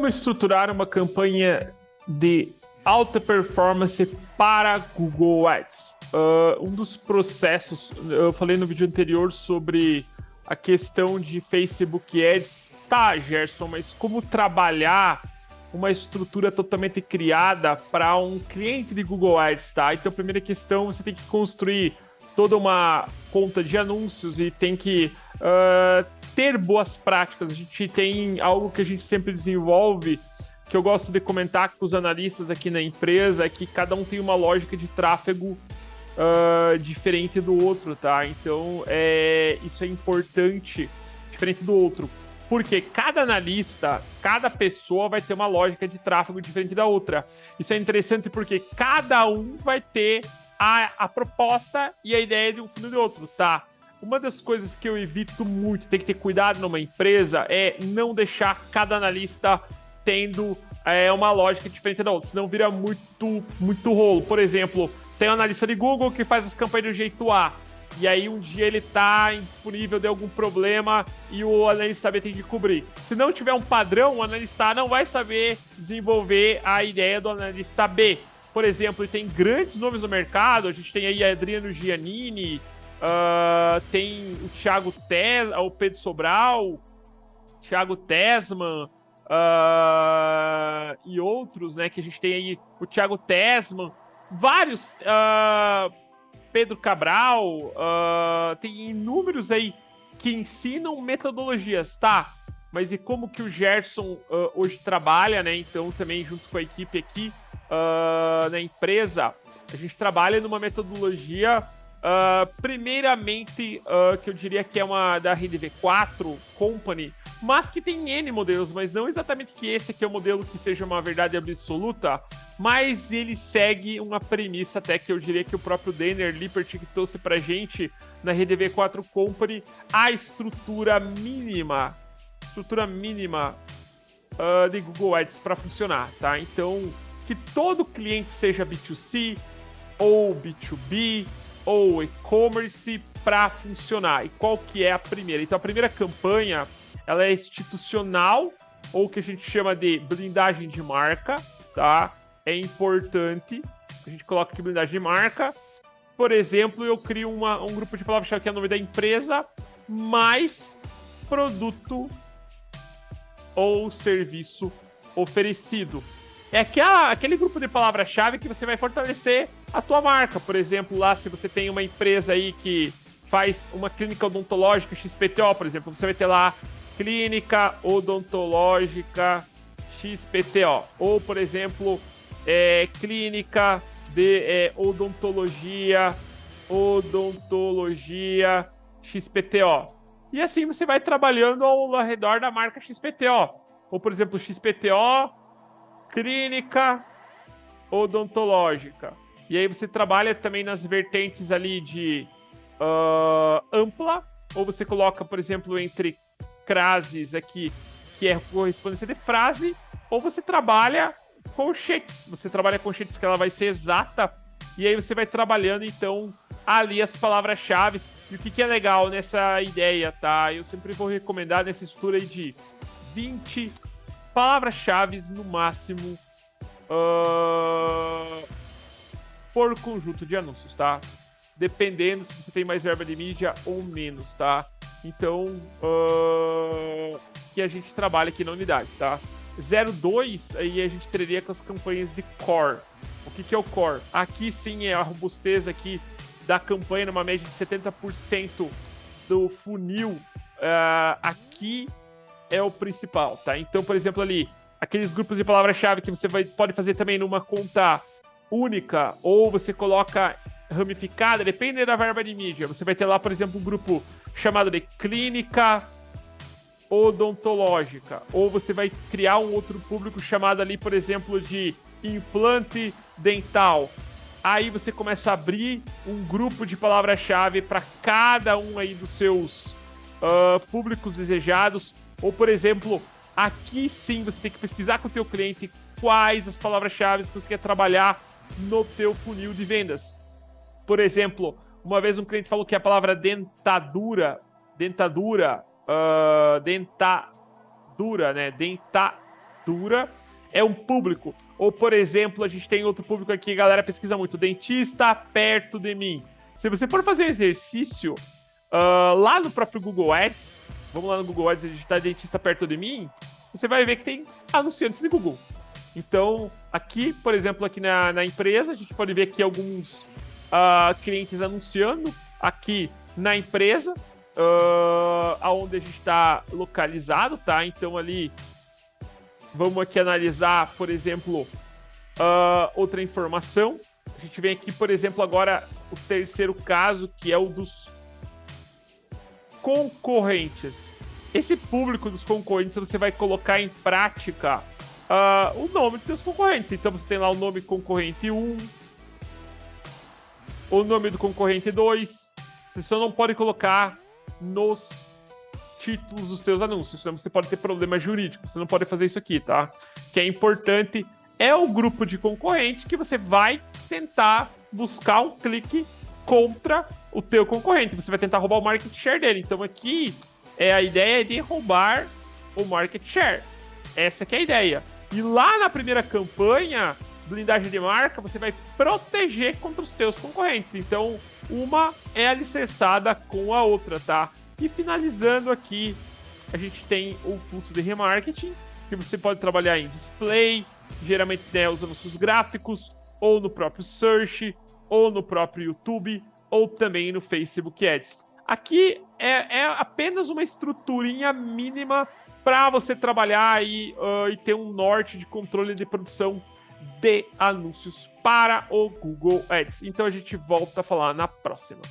Como estruturar uma campanha de alta performance para Google Ads? Um dos processos, eu falei no vídeo anterior sobre a questão de Facebook Ads. Tá, Gerson, mas como trabalhar uma estrutura totalmente criada para um cliente de Google Ads, tá? Então, a primeira questão, você tem que construir toda uma conta de anúncios e tem que ter boas práticas. A gente tem algo que a gente sempre desenvolve, que eu gosto de comentar com os analistas aqui na empresa, é que cada um tem uma lógica de tráfego diferente do outro, tá? Então, isso é importante, diferente do outro. Porque cada analista, cada pessoa vai ter uma lógica de tráfego diferente da outra. Isso é interessante porque cada um vai ter a proposta e a ideia de um fundo de outro, tá? Uma das coisas que eu evito muito, tem que ter cuidado numa empresa, é não deixar cada analista tendo uma lógica diferente da outra, senão vira muito rolo. Por exemplo, tem um analista de Google que faz as campanhas do jeito A, e aí um dia ele tá indisponível, deu algum problema e o analista B tem que cobrir. Se não tiver um padrão, o analista A não vai saber desenvolver a ideia do analista B. Por exemplo, tem grandes nomes no mercado, a gente tem aí Adriano Giannini, tem o Thiago Tesman, o Pedro Sobral, Thiago Tesman, e outros, né, que a gente tem aí o Thiago Tesman, vários, Pedro Cabral, tem inúmeros aí que ensinam metodologias, tá? Mas e como que o Gerson hoje trabalha, né? Então, também junto com a equipe aqui na empresa, a gente trabalha numa metodologia, primeiramente, que eu diria que é uma da RDV4 Company, mas que tem N modelos, mas não exatamente que esse aqui é o modelo que seja uma verdade absoluta, mas ele segue uma premissa até que eu diria que o próprio Denner Lippert que trouxe pra gente na RDV4 Company, a estrutura mínima de Google Ads para funcionar, tá? Então, que todo cliente seja B2C ou B2B ou e-commerce para funcionar. E qual que é a primeira? Então, a primeira campanha, ela é institucional, ou o que a gente chama de blindagem de marca, tá? É importante, a gente coloca aqui blindagem de marca. Por exemplo, eu crio um grupo de palavras-chave que é o nome da empresa, mais produto ou serviço oferecido. É aquele grupo de palavra-chave que você vai fortalecer a tua marca. Por exemplo, lá se você tem uma empresa aí que faz uma clínica odontológica XPTO, por exemplo, você vai ter lá clínica odontológica XPTO. Ou, por exemplo, clínica de odontologia XPTO. E assim você vai trabalhando ao redor da marca XPTO. Ou, por exemplo, XPTO clínica odontológica. E aí você trabalha também nas vertentes ali de ampla, ou você coloca, por exemplo, entre crases aqui, que é correspondência de frase, ou você trabalha colchetes. Você trabalha colchetes que ela vai ser exata, e aí você vai trabalhando, então, ali as palavras-chave. E o que é legal nessa ideia, tá? Eu sempre vou recomendar nessa estrutura aí de 20 palavras-chave no máximo por conjunto de anúncios, tá? Dependendo se você tem mais verba de mídia ou menos, tá? Então, que a gente trabalha aqui na unidade, tá? 0,2, aí a gente teria com as campanhas de core. O que é o core? Aqui sim é a robustez aqui da campanha, numa média de 70% do funil. Aqui é o principal, tá? Então, por exemplo, ali, aqueles grupos de palavra-chave que você pode fazer também numa conta única, ou você coloca ramificada, depende da verba de mídia. Você vai ter lá, por exemplo, um grupo chamado de clínica odontológica, ou você vai criar um outro público chamado ali, por exemplo, de implante dental. Aí você começa a abrir um grupo de palavra-chave para cada um aí dos seus públicos desejados. Ou, por exemplo, aqui sim você tem que pesquisar com o teu cliente quais as palavras-chave que você quer trabalhar no teu funil de vendas. Por exemplo, uma vez um cliente falou que a palavra dentadura, né? assinatura é um público. Ou, por exemplo, a gente tem outro público aqui, a galera pesquisa muito, dentista perto de mim. Se você for fazer exercício lá no próprio Google Ads, vamos lá no Google Ads e digitar dentista perto de mim, você vai ver que tem anunciantes de Google. Então, aqui, por exemplo, aqui na empresa, a gente pode ver aqui alguns clientes anunciando aqui na empresa, aonde a gente está localizado, tá? Então, ali, vamos aqui analisar, por exemplo, outra informação. A gente vem aqui, por exemplo, agora o terceiro caso, que é o dos concorrentes. Esse público dos concorrentes, você vai colocar em prática o nome dos seus concorrentes. Então, você tem lá o nome concorrente 1, o nome do concorrente 2. Você só não pode colocar nos títulos dos seus anúncios, senão você pode ter problema jurídico. Você não pode fazer isso aqui, tá? O que é importante é o grupo de concorrente que você vai tentar buscar um clique contra o teu concorrente. Você vai tentar roubar o market share dele. Então aqui a ideia é de roubar o market share. Essa que é a ideia. E lá na primeira campanha, blindagem de marca, você vai proteger contra os teus concorrentes. Então, uma é alicerçada com a outra, tá? E finalizando aqui, a gente tem o fluxo de remarketing, que você pode trabalhar em display, geralmente usando seus gráficos, ou no próprio search, ou no próprio YouTube, ou também no Facebook Ads. Aqui é apenas uma estruturinha mínima para você trabalhar e ter um norte de controle de produção de anúncios para o Google Ads. Então a gente volta a falar na próxima.